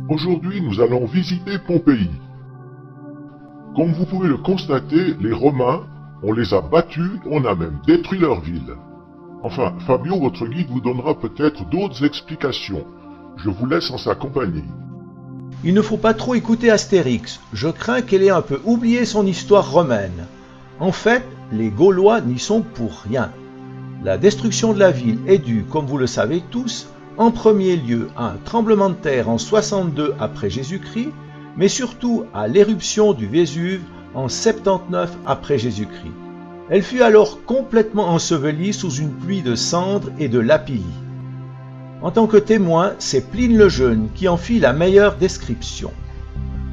Aujourd'hui, nous allons visiter Pompéi. Comme vous pouvez le constater, les Romains, on les a battus, on a même détruit leur ville. Enfin, Fabio, votre guide, vous donnera peut-être d'autres explications. Je vous laisse en sa compagnie. Il ne faut pas trop écouter Astérix, je crains qu'elle ait un peu oublié son histoire romaine. En fait, les Gaulois n'y sont pour rien. La destruction de la ville est due, comme vous le savez tous, en premier lieu à un tremblement de terre en 62 après Jésus-Christ, mais surtout à l'éruption du Vésuve en 79 après Jésus-Christ. Elle fut alors complètement ensevelie sous une pluie de cendres et de lapilli. En tant que témoin, c'est Pline le Jeune qui en fit la meilleure description.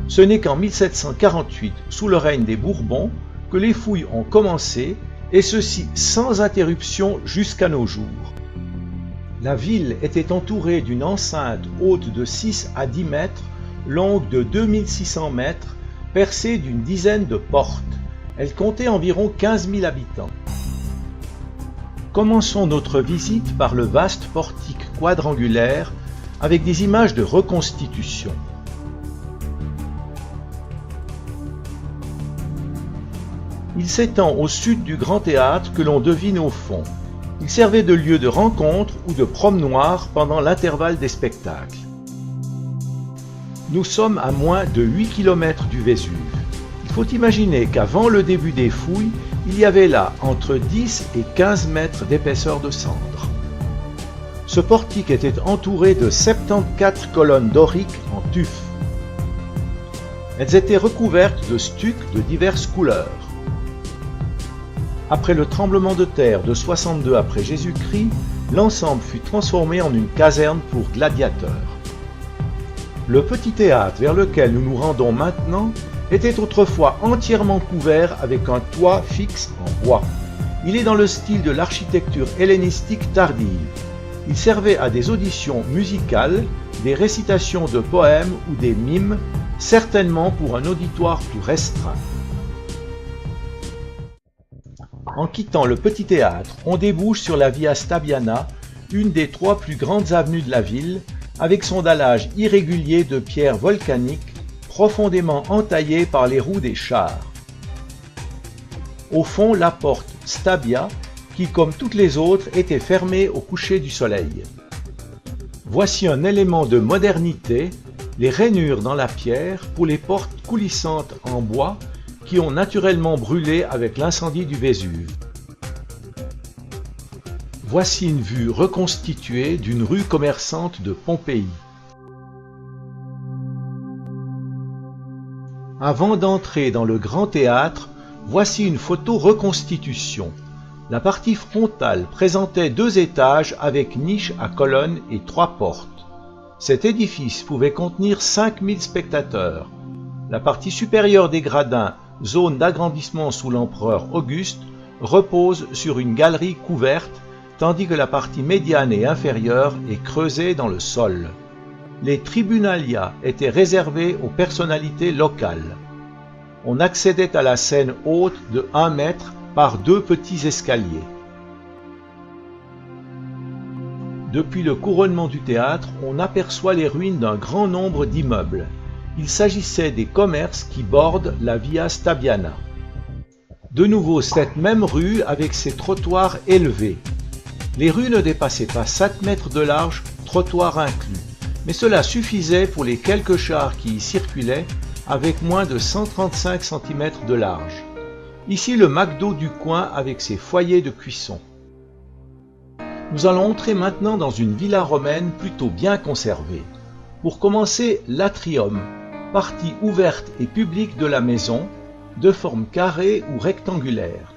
Ce n'est qu'en 1748, sous le règne des Bourbons, que les fouilles ont commencé, et ceci sans interruption jusqu'à nos jours. La ville était entourée d'une enceinte haute de 6 à 10 mètres, longue de 2600 mètres, percée d'une dizaine de portes. Elle comptait environ 15 000 habitants. Commençons notre visite par le vaste portique quadrangulaire avec des images de reconstitution. Il s'étend au sud du grand théâtre que l'on devine au fond. Il servait de lieu de rencontre ou de promenoir pendant l'intervalle des spectacles. Nous sommes à moins de 8 km du Vésuve. Il faut imaginer qu'avant le début des fouilles, il y avait là entre 10 et 15 mètres d'épaisseur de cendres. Ce portique était entouré de 74 colonnes doriques en tuf. Elles étaient recouvertes de stucs de diverses couleurs. Après le tremblement de terre de 62 après Jésus-Christ, l'ensemble fut transformé en une caserne pour gladiateurs. Le petit théâtre vers lequel nous nous rendons maintenant était autrefois entièrement couvert avec un toit fixe en bois. Il est dans le style de l'architecture hellénistique tardive. Il servait à des auditions musicales, des récitations de poèmes ou des mimes, certainement pour un auditoire plus restreint. En quittant le petit théâtre, on débouche sur la Via Stabiana, une des 3 plus grandes avenues de la ville, avec son dallage irrégulier de pierres volcaniques, profondément entaillées par les roues des chars. Au fond, la porte Stabia, qui comme toutes les autres était fermée au coucher du soleil. Voici un élément de modernité, les rainures dans la pierre pour les portes coulissantes en bois, qui ont naturellement brûlé avec l'incendie du Vésuve. Voici une vue reconstituée d'une rue commerçante de Pompéi. Avant d'entrer dans le grand théâtre, voici une photo reconstitution. La partie frontale présentait 2 étages avec niches à colonnes et 3 portes. Cet édifice pouvait contenir 5000 spectateurs. La partie supérieure des gradins, zone d'agrandissement sous l'empereur Auguste, repose sur une galerie couverte, tandis que la partie médiane et inférieure est creusée dans le sol. Les tribunalia étaient réservés aux personnalités locales. On accédait à la scène haute de 1 mètre par 2 petits escaliers. Depuis le couronnement du théâtre, on aperçoit les ruines d'un grand nombre d'immeubles. Il s'agissait des commerces qui bordent la Via Stabiana. De nouveau cette même rue avec ses trottoirs élevés. Les rues ne dépassaient pas 7 mètres de large, trottoirs inclus, mais cela suffisait pour les quelques chars qui y circulaient avec moins de 135 cm de large. Ici le McDo du coin avec ses foyers de cuisson. Nous allons entrer maintenant dans une villa romaine plutôt bien conservée. Pour commencer, l'atrium, partie ouverte et publique de la maison, de forme carrée ou rectangulaire.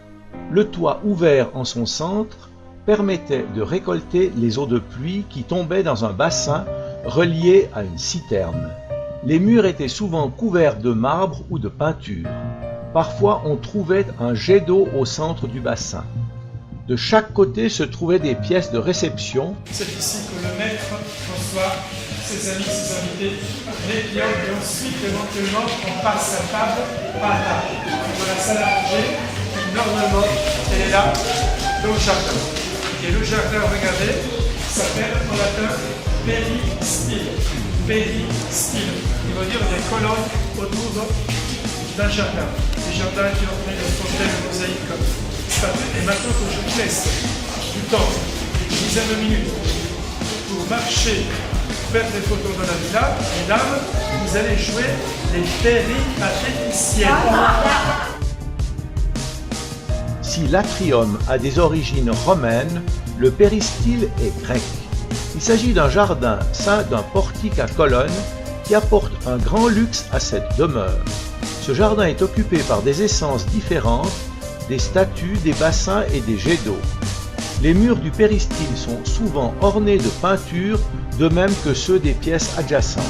Le toit ouvert en son centre permettait de récolter les eaux de pluie qui tombaient dans un bassin relié à une citerne. Les murs étaient souvent couverts de marbre ou de peinture. Parfois, on trouvait un jet d'eau au centre du bassin. De chaque côté se trouvaient des pièces de réception. C'est ici que le maître reçoit ses amis, ses invités, les clients, et ensuite, éventuellement, on passe sa table par là. Dans la salle à manger, normalement, elle est là, dans le jardin. Et le jardin, regardez, s'appelle en latin péristyle. péristyle, qui veut dire des colonnes autour d'un jardin. Les jardins qui ont fait des fontaines mosaïques, statues. Et maintenant que je vous laisse du temps, une dizaine de minutes, pour marcher, faire des photos dans la villa, mesdames, vous allez jouer les péripatéticiennes. Si l'atrium a des origines romaines, le péristyle est grec. Il s'agit d'un jardin ceint d'un portique à colonnes qui apporte un grand luxe à cette demeure. Ce jardin est occupé par des essences différentes, des statues, des bassins et des jets d'eau. Les murs du péristyle sont souvent ornés de peintures, de même que ceux des pièces adjacentes.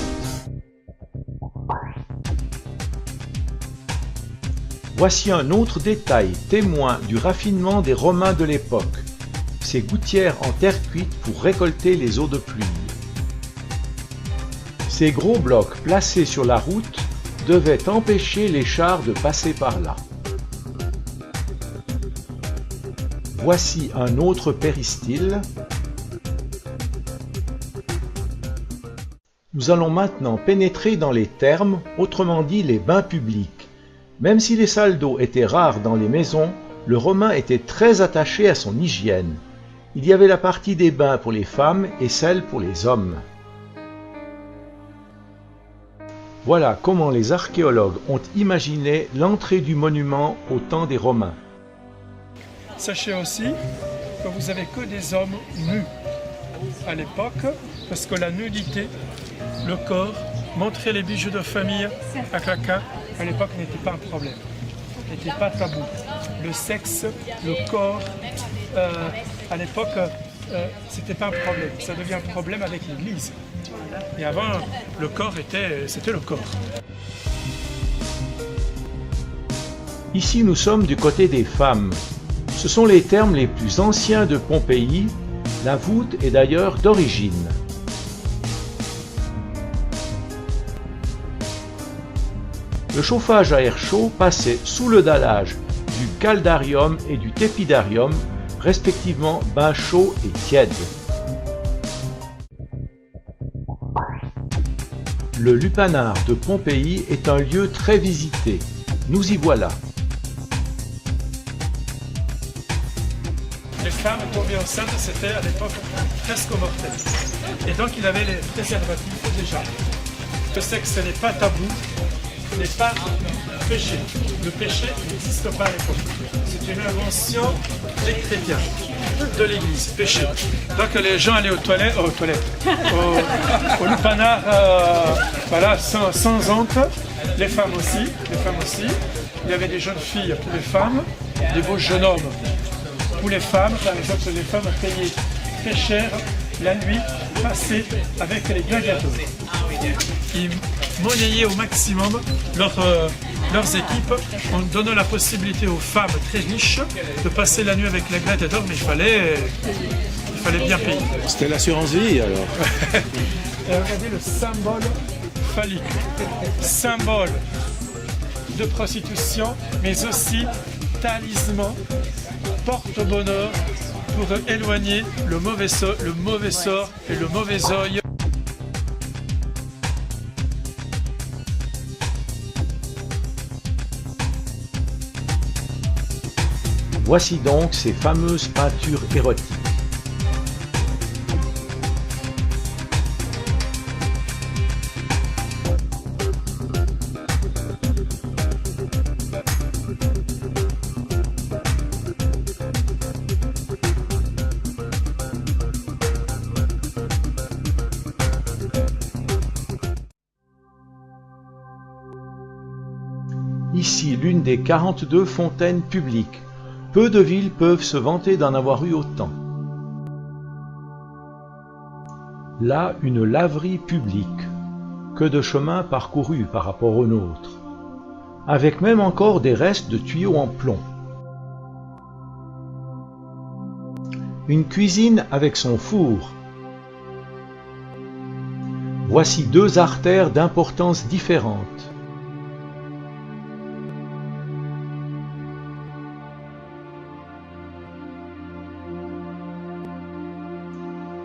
Voici un autre détail témoin du raffinement des Romains de l'époque. Ces gouttières en terre cuite pour récolter les eaux de pluie. Ces gros blocs placés sur la route devaient empêcher les chars de passer par là. Voici un autre péristyle. Nous allons maintenant pénétrer dans les thermes, autrement dit les bains publics. Même si les salles d'eau étaient rares dans les maisons, le Romain était très attaché à son hygiène. Il y avait la partie des bains pour les femmes et celle pour les hommes. Voilà comment les archéologues ont imaginé l'entrée du monument au temps des Romains. Sachez aussi que vous n'avez que des hommes nus à l'époque, parce que la nudité, le corps, montrer les bijoux de famille à quelqu'un, à l'époque n'était pas un problème, n'était pas tabou. Le sexe, le corps, à l'époque, c'était pas un problème. Ça devient un problème avec l'Église. Et avant, le corps c'était le corps. Ici, nous sommes du côté des femmes. Ce sont les thermes les plus anciens de Pompéi. La voûte est d'ailleurs d'origine. Le chauffage à air chaud passait sous le dallage du caldarium et du tépidarium, respectivement bain chaud et tiède. Le lupanar de Pompéi est un lieu très visité. Nous y voilà. Les femmes tombées enceintes, c'était à l'époque presque mortel. Et donc il avait les préservatifs déjà. Le sexe n'est pas tabou, n'est pas péché. Le péché n'existe pas à l'époque. C'est une invention des chrétiens, de l'Église, péché. Donc les gens allaient aux toilettes, au lupanar, voilà, sans honte. Les femmes aussi. Il y avait des jeunes filles pour les femmes, des beaux jeunes hommes pour les femmes. Par exemple, les femmes payaient très cher la nuit passée avec les gladiateurs. Ils monnayaient au maximum leurs équipes en donnant la possibilité aux femmes très riches de passer la nuit avec les gladiateurs, mais il fallait bien payer. C'était l'assurance vie alors. Et regardez le symbole phallique, symbole de prostitution, mais aussi talisman, porte-bonheur pour éloigner le mauvais sort et le mauvais œil. Voici donc ces fameuses peintures érotiques. Ici l'une des 42 fontaines publiques. Peu de villes peuvent se vanter d'en avoir eu autant. Là, une laverie publique. Que de chemin parcouru par rapport au nôtre. Avec même encore des restes de tuyaux en plomb. Une cuisine avec son four. Voici deux artères d'importance différente.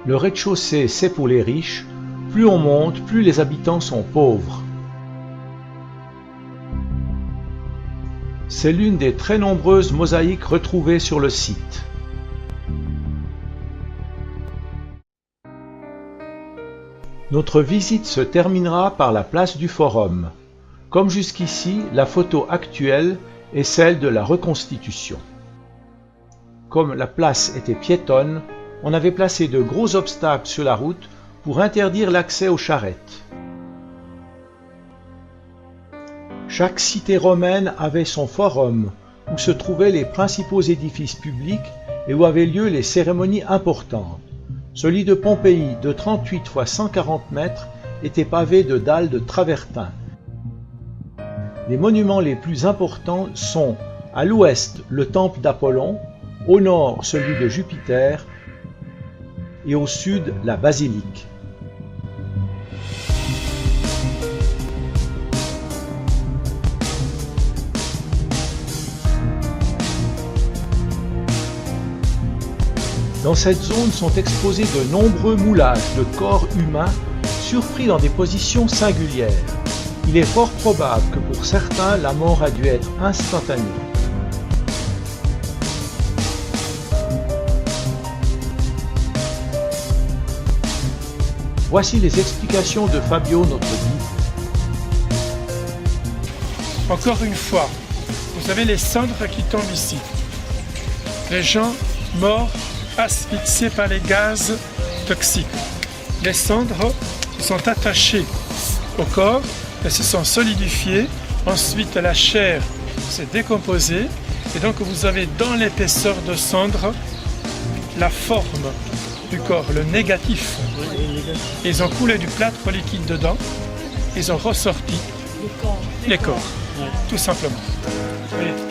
Le rez-de-chaussée, c'est pour les riches, Plus on monte, plus les habitants sont pauvres. C'est l'une des très nombreuses mosaïques retrouvées sur le site. Notre visite se terminera par la place du Forum. Comme jusqu'ici, la photo actuelle est celle de la reconstitution. Comme la place était piétonne, on avait placé de gros obstacles sur la route pour interdire l'accès aux charrettes. Chaque cité romaine avait son forum, où se trouvaient les principaux édifices publics et où avaient lieu les cérémonies importantes. Celui de Pompéi, de 38 x 140 mètres, était pavé de dalles de travertin. Les monuments les plus importants sont à l'ouest le temple d'Apollon, au nord celui de Jupiter et au sud la basilique. Dans cette zone sont exposés de nombreux moulages de corps humains surpris dans des positions singulières. Il est fort probable que pour certains, la mort a dû être instantanée. Voici les explications de Fabio, notre guide. Encore une fois, vous avez les cendres qui tombent ici. Les gens morts asphyxiés par les gaz toxiques. Les cendres se sont attachées au corps et se sont solidifiées. Ensuite, la chair s'est décomposée et donc vous avez dans l'épaisseur de cendres la forme du corps, le négatif. Ils ont coulé du plâtre liquide dedans, ils ont ressorti les corps, tout simplement. Oui.